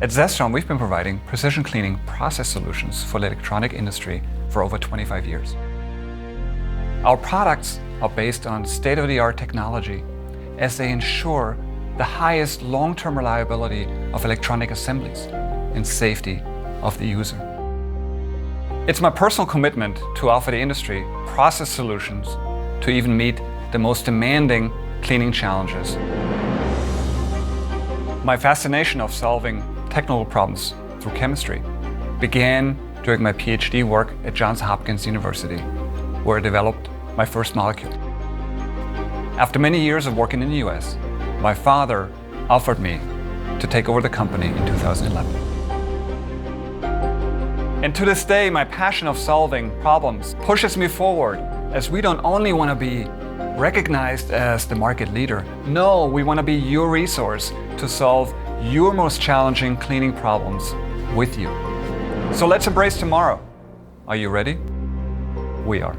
At ZESTRON, we've been providing precision cleaning process solutions for the electronic industry for over 25 years. Our products are based on state-of-the-art technology as they ensure the highest long-term reliability of electronic assemblies and safety of the user. It's my personal commitment to offer the industry process solutions to even meet the most demanding cleaning challenges. My fascination of solving technical problems through chemistry began during my PhD work at Johns Hopkins University, where I developed my first molecule. After many years of working in the US, my father offered me to take over the company in 2011. And to this day, my passion of solving problems pushes me forward, as we don't only want to be recognized as the market leader. No, we want to be your resource to solve your most challenging cleaning problems with you. So let's embrace tomorrow. Are you ready? We are.